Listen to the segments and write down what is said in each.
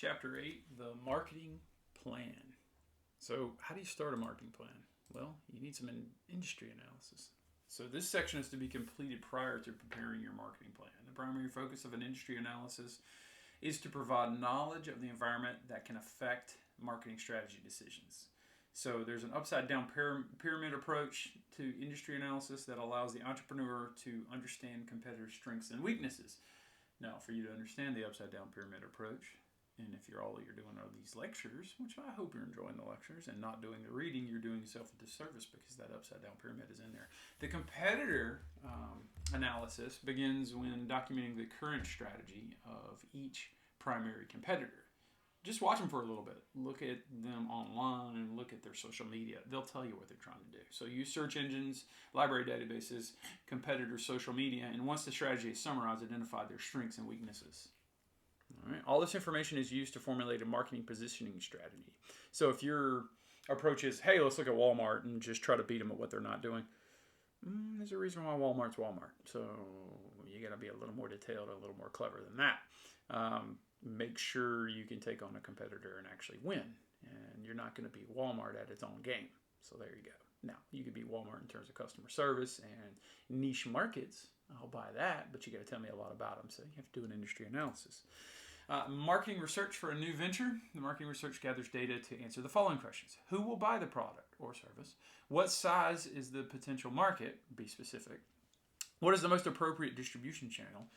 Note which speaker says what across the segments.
Speaker 1: Chapter 8, the marketing plan. So, how do you start a marketing plan? Well, you need some industry analysis. So, this section is to be completed prior to preparing your marketing plan. The primary focus of an industry analysis is to provide knowledge of the environment that can affect marketing strategy decisions. So, there's an upside down pyramid approach to industry analysis that allows the entrepreneur to understand competitor strengths and weaknesses. Now, for you to understand the upside down pyramid approach, and if all you're doing are these lectures, which I hope you're enjoying the lectures and not doing the reading, you're doing yourself a disservice because that upside down pyramid is in there. The competitor analysis begins when documenting the current strategy of each primary competitor. Just watch them for a little bit. Look at them online, look at their social media. They'll tell you what they're trying to do. So use search engines, library databases, competitors' social media, and once the strategy is summarized, identify their strengths and weaknesses. All right. All this information is used to formulate a marketing positioning strategy. So if your approach is, hey, let's look at Walmart and just try to beat them at what they're not doing, there's a reason why Walmart's Walmart. So you got to be a little more detailed, a little more clever than that. Make sure you can take on a competitor and actually win. And you're not going to beat Walmart at its own game. So there you go. Now, you could beat Walmart in terms of customer service and niche markets. I'll buy that, but you got to tell me a lot about them. So you have to do an industry analysis. Marketing research for a new venture. The marketing research gathers data to answer the following questions. Who will buy the product or service? What size is the potential market? Be specific. What is the most appropriate distribution channel?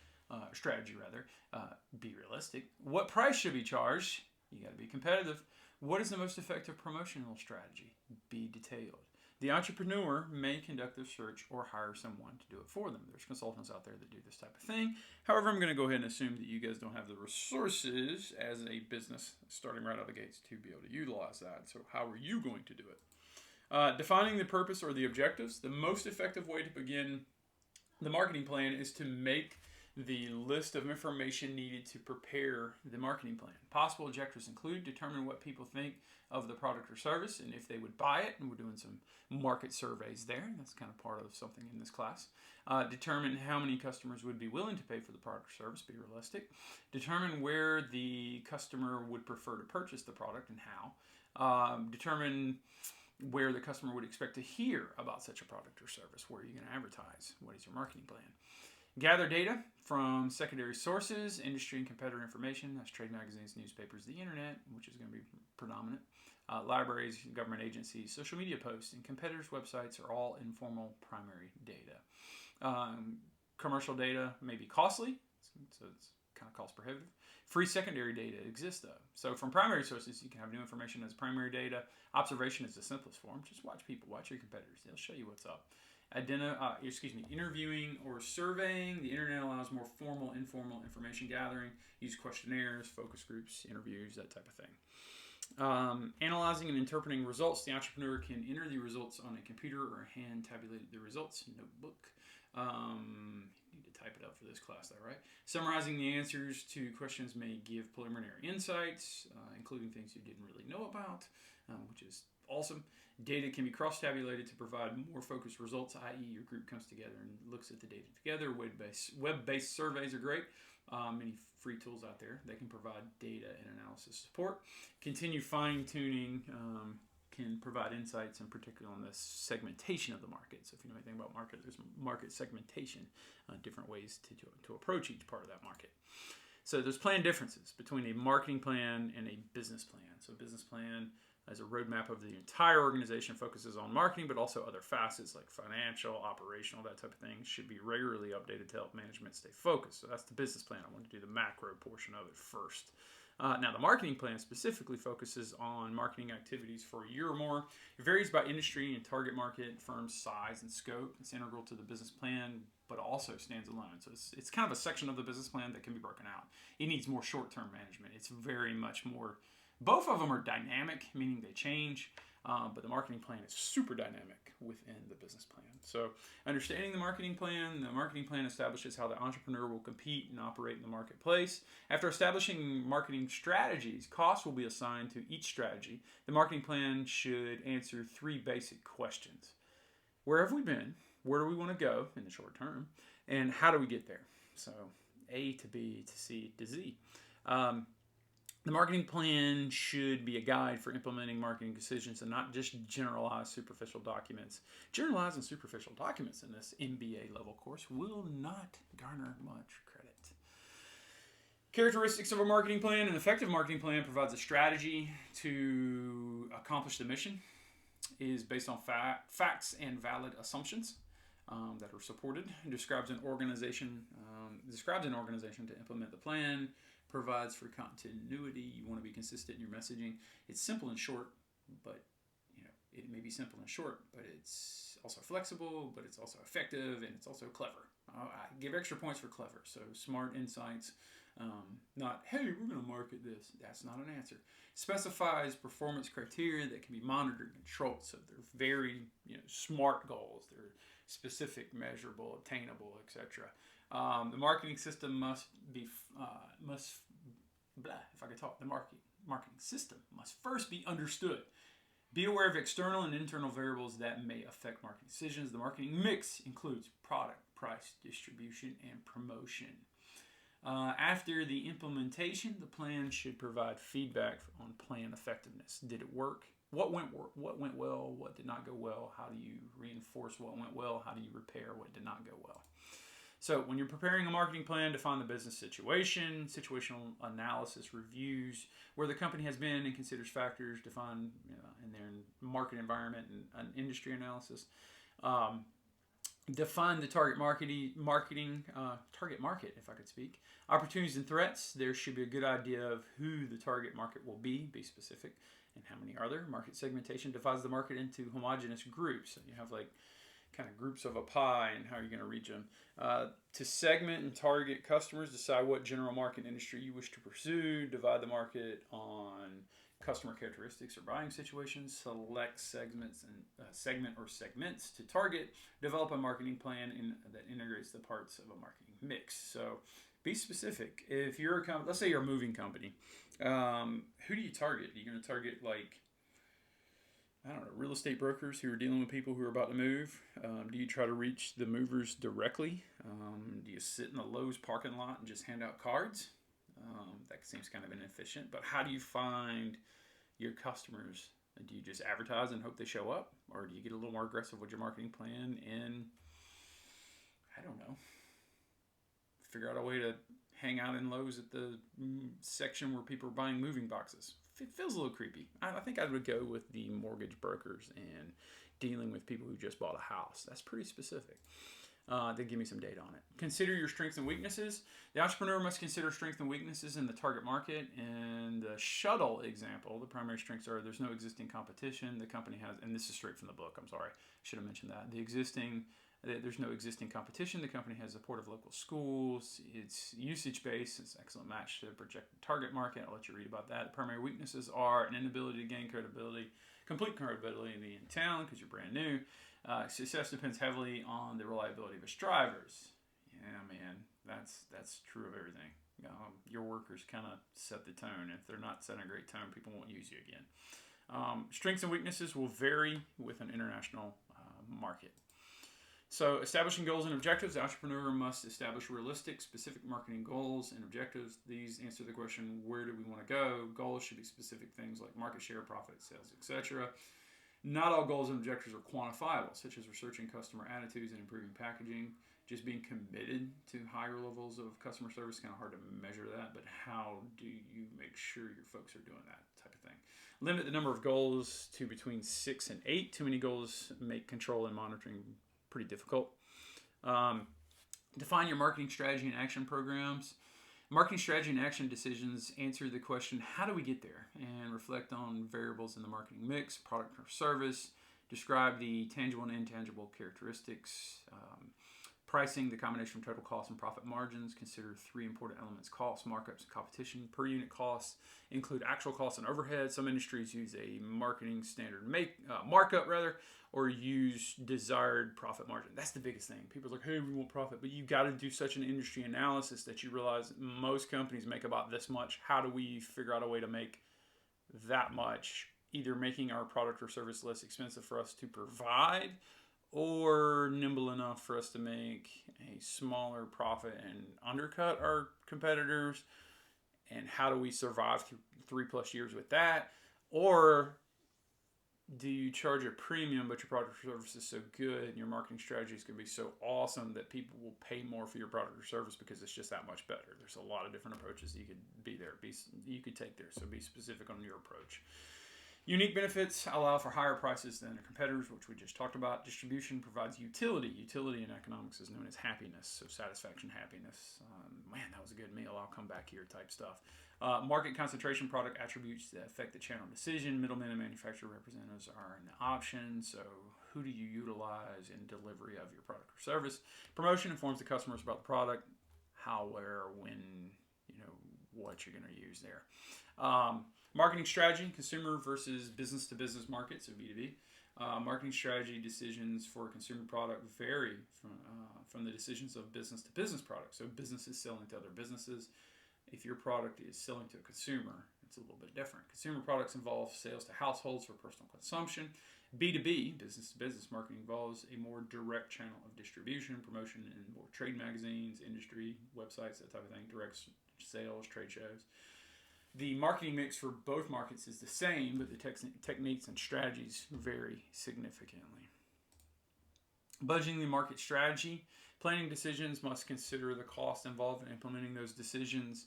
Speaker 1: Strategy, rather. Be realistic. What price should be charged? You got to be competitive. What is the most effective promotional strategy? Be detailed. The entrepreneur may conduct the search or hire someone to do it for them. There's consultants out there that do this type of thing. However, I'm going to go ahead and assume that you guys don't have the resources as a business starting right out of the gates to be able to utilize that. So how are you going to do it? Defining the purpose or the objectives. The most effective way to begin the marketing plan is to make the list of information needed to prepare the marketing plan. Possible objectives include determine what people think of the product or service and if they would buy it. And we're doing some market surveys there. That's kind of part of something in this class. Determine how many customers would be willing to pay for the product or service. Be realistic. Determine where the customer would prefer to purchase the product and how. Determine where the customer would expect to hear about such a product or service. Where are you going to advertise? What is your marketing plan? Gather data from secondary sources, industry and competitor information. That's trade magazines, newspapers, the internet, which is going to be predominant. Libraries, government agencies, social media posts, and competitors' websites are all informal primary data. Commercial data may be costly, so it's kind of cost prohibitive. Free secondary data exists though. So from primary sources, you can have new information as primary data. Observation is the simplest form. Just watch people, watch your competitors. They'll show you what's up. Interviewing or surveying. The internet allows more formal, informal information gathering. Use questionnaires, focus groups, interviews, that type of thing. Analyzing and interpreting results. The entrepreneur can enter the results on a computer or hand tabulate the results notebook. You need to type it up for this class though, right? Summarizing the answers to questions may give preliminary insights, including things you didn't really know about, which is awesome. Data can be cross-tabulated to provide more focused results, i.e. your group comes together and looks at the data together. Web-based surveys are great. Many free tools out there that can provide data and analysis support. Continue fine-tuning can provide insights, in particular on the segmentation of the market. So if you know anything about market, there's market segmentation, different ways to approach each part of that market. So there's plan differences between a marketing plan and a business plan. So a business plan as a roadmap of the entire organization focuses on marketing, but also other facets like financial, operational, that type of thing should be regularly updated to help management stay focused. So that's the business plan. I want to do the macro portion of it first. Now, the marketing plan specifically focuses on marketing activities for a year or more. It varies by industry and target market, firm size and scope. It's integral to the business plan, but also stands alone. So it's kind of a section of the business plan that can be broken out. It needs more short-term management. It's very much more. Both of them are dynamic, meaning they change, but the marketing plan is super dynamic within the business plan. So understanding the marketing plan establishes how the entrepreneur will compete and operate in the marketplace. After establishing marketing strategies, costs will be assigned to each strategy. The marketing plan should answer 3 basic questions. Where have we been? Where do we want to go in the short term? And how do we get there? So A to B to C to Z. The marketing plan should be a guide for implementing marketing decisions and not just generalized superficial documents. Generalized and superficial documents in this MBA level course will not garner much credit. Characteristics of a marketing plan. An effective marketing plan provides a strategy to accomplish the mission, is based on facts and valid assumptions that are supported, and describes an organization to implement the plan, provides for continuity. You want to be consistent in your messaging. It's simple and short, but it may be simple and short, but it's also flexible, but it's also effective, and it's also clever. I give extra points for clever. So smart insights, not, hey, we're going to market this. That's not an answer. Specifies performance criteria that can be monitored and controlled. So they're very smart goals. They're specific, measurable, attainable, etc. The marketing system the marketing system must first be understood. Be aware of external and internal variables that may affect marketing decisions. The marketing mix includes product, price, distribution, and promotion. After the implementation, the plan should provide feedback on plan effectiveness. Did it work? What went well? What did not go well? How do you reinforce what went well? How do you repair what did not go well? So when you're preparing a marketing plan, define the business situation, situational analysis reviews where the company has been and considers factors, define in their market environment and industry analysis. Define the target market, if I could speak. Opportunities and threats. There should be a good idea of who the target market will be specific, and how many are there. Market segmentation divides the market into homogeneous groups. So you have kind of groups of a pie and how you're going to reach them. To segment and target customers, decide what general market industry you wish to pursue. Divide the market on customer characteristics or buying situations. Select segments to target. Develop a marketing plan that integrates the parts of a marketing mix. So be specific. If you're let's say you're a moving company, who do you target? Are you going to target real estate brokers who are dealing with people who are about to move? Do you try to reach the movers directly? Do you sit in the Lowe's parking lot and just hand out cards? That seems kind of inefficient. But how do you find your customers? Do you just advertise and hope they show up? Or do you get a little more aggressive with your marketing plan and, figure out a way to hang out in Lowe's at the section where people are buying moving boxes? It feels a little creepy. I think I would go with the mortgage brokers and dealing with people who just bought a house. That's pretty specific. Then give me some data on it. Consider your strengths and weaknesses. The entrepreneur must consider strengths and weaknesses in the target market. In the shuttle example, the primary strengths are there's no existing competition. The company has, and this is straight from the book, I'm sorry, should have mentioned that. There's no existing competition. The company has support of local schools. It's usage-based. It's an excellent match to the projected target market. I'll let you read about that. The primary weaknesses are an inability to gain complete credibility in town because you're brand new. Success depends heavily on the reliability of its drivers. Yeah, man, that's true of everything. Your workers kind of set the tone. If they're not setting a great tone, people won't use you again. Strengths and weaknesses will vary with an international market. So establishing goals and objectives. The entrepreneur must establish realistic, specific marketing goals and objectives. These answer the question, where do we want to go? Goals should be specific things like market share, profit, sales, etc. Not all goals and objectives are quantifiable, such as researching customer attitudes and improving packaging. Just being committed to higher levels of customer service is kind of hard to measure that, but how do you make sure your folks are doing that type of thing? Limit the number of goals to between 6 and 8. Too many goals make control and monitoring pretty difficult. Define your marketing strategy and action programs. Marketing strategy and action decisions answer the question, how do we get there? And reflect on variables in the marketing mix, product or service. Describe the tangible and intangible characteristics. Pricing, the combination of total cost and profit margins. Consider 3 important elements: cost, markups, and competition. Per unit costs include actual costs and overhead. Some industries use a marketing standard markup, or use desired profit margin. That's the biggest thing. People are like, hey, we want profit, but you got to do such an industry analysis that you realize most companies make about this much. How do we figure out a way to make that much, either making our product or service less expensive for us to provide, or nimble enough for us to make a smaller profit and undercut our competitors? and how do we survive through 3+ years with that? Or do you charge a premium, but your product or service is so good and your marketing strategy is going to be so awesome that people will pay more for your product or service because it's just that much better? There's a lot of different approaches that you could you could take there. So be specific on your approach. Unique benefits allow for higher prices than their competitors, which we just talked about. Distribution provides utility. Utility in economics is known as happiness, so satisfaction, happiness. Man, that was a good meal. I'll come back here type stuff. Market concentration, product attributes that affect the channel decision. Middlemen and manufacturer representatives are an option. So who do you utilize in delivery of your product or service? Promotion informs the customers about the product, how, where, when, what you're going to use there. Marketing strategy, consumer versus business-to-business market, so B2B. Marketing strategy decisions for a consumer product vary from the decisions of business-to-business products. So businesses selling to other businesses. If your product is selling to a consumer, it's a little bit different. Consumer products involve sales to households for personal consumption. B2B, business-to-business marketing, involves a more direct channel of distribution, promotion in more trade magazines, industry, websites, that type of thing, direct sales, trade shows. The marketing mix for both markets is the same, but the techniques and strategies vary significantly. Budgeting the market strategy. Planning decisions must consider the cost involved in implementing those decisions.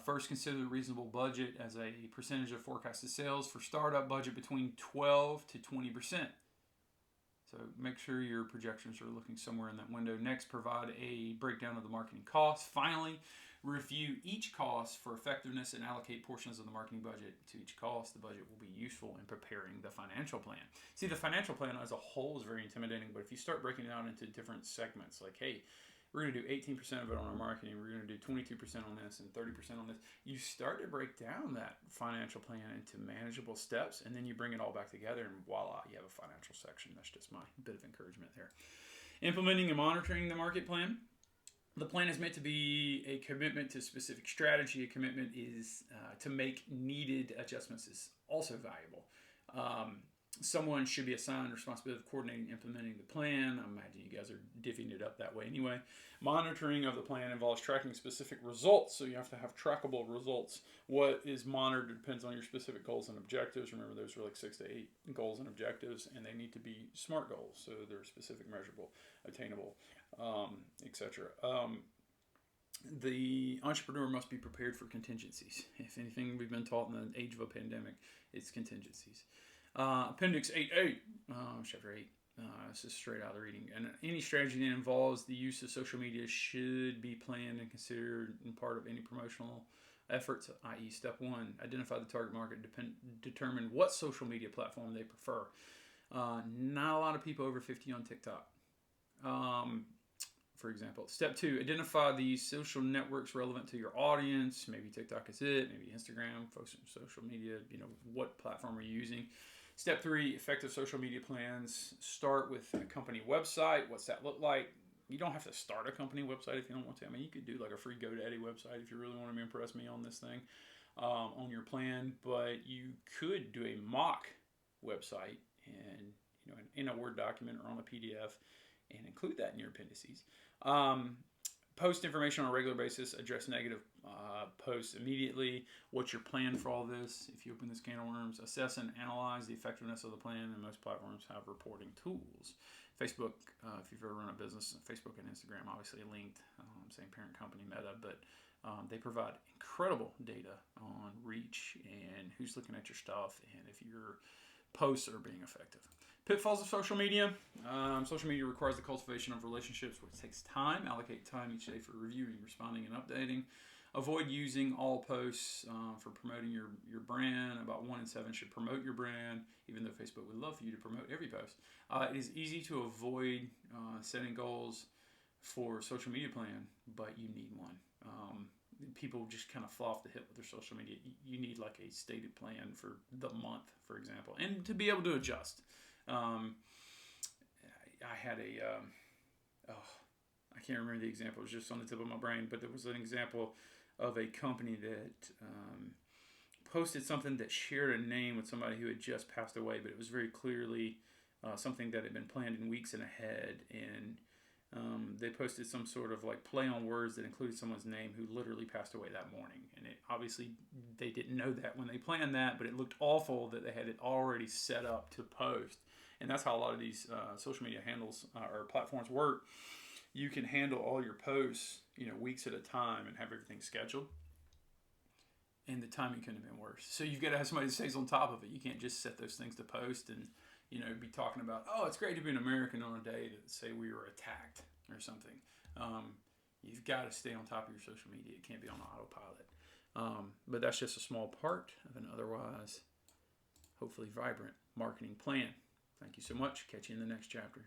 Speaker 1: First, consider the reasonable budget as a percentage of forecasted sales. For startup, budget between 12 to 20%. So make sure your projections are looking somewhere in that window. Next, provide a breakdown of the marketing costs. Finally, review each cost for effectiveness and allocate portions of the marketing budget to each cost. The budget will be useful in preparing the financial plan. See, the financial plan as a whole is very intimidating, but if you start breaking it out into different segments, like, hey, we're going to do 18% of it on our marketing, we're going to do 22% on this and 30% on this, you start to break down that financial plan into manageable steps, and then you bring it all back together, and voila, you have a financial section. That's just my bit of encouragement there. Implementing and monitoring the market plan. The plan is meant to be a commitment to specific strategy. A commitment is to make needed adjustments is also valuable. Someone should be assigned responsibility of coordinating and implementing the plan. I imagine you guys are divvying it up that way anyway. Monitoring of the plan involves tracking specific results, so you have to have trackable results. What is monitored depends on your specific goals and objectives. Remember, those are like 6 to 8 goals and objectives, and they need to be SMART goals, so they're specific, measurable, attainable, etc. The entrepreneur must be prepared for contingencies. If anything we've been taught in the age of a pandemic, it's contingencies. Appendix 8A, Chapter 8. This is straight out of the reading. And any strategy that involves the use of social media should be planned and considered in part of any promotional efforts, i.e. Step 1, identify the target market, determine what social media platform they prefer. Not a lot of people over 50 on TikTok, for example. Step 2, identify the social networks relevant to your audience. Maybe TikTok is it, maybe Instagram, social media, what platform are you using? Step 3, effective social media plans. Start with a company website. What's that look like? You don't have to start a company website if you don't want to. I mean, you could do like a free GoDaddy website if you really want to impress me on this thing, on your plan. But you could do a mock website and in a Word document or on a PDF and include that in your appendices. Post information on a regular basis. Address negative posts immediately. What's your plan for all this? If you open this can of worms, assess and analyze the effectiveness of the plan, and most platforms have reporting tools. Facebook, if you've ever run a business, Facebook and Instagram obviously linked, same parent company, Meta, but they provide incredible data on reach and who's looking at your stuff and if your posts are being effective. Pitfalls of social media. Social media requires the cultivation of relationships, which takes time. Allocate time each day for reviewing, responding, and updating. Avoid using all posts for promoting your brand. About 1 in 7 should promote your brand, even though Facebook would love for you to promote every post. It is easy to avoid setting goals for a social media plan, but you need one. People just kind of fall off the hip with their social media. You need like a stated plan for the month, for example, and to be able to adjust. I had I can't remember the example. It was just on the tip of my brain, but there was an example of a company that posted something that shared a name with somebody who had just passed away, but it was very clearly something that had been planned in weeks and ahead, and They posted some sort of like play on words that included someone's name who literally passed away that morning. And it obviously they didn't know that when they planned that, but it looked awful that they had it already set up to post. And that's how a lot of these social media handles or platforms work. You can handle all your posts, weeks at a time and have everything scheduled. And the timing couldn't have been worse. So you've got to have somebody that stays on top of it. You can't just set those things to post and be talking about, oh, it's great to be an American on a day to say we were attacked or something. You've got to stay on top of your social media. It can't be on autopilot. But that's just a small part of an otherwise, hopefully vibrant marketing plan. Thank you so much. Catch you in the next chapter.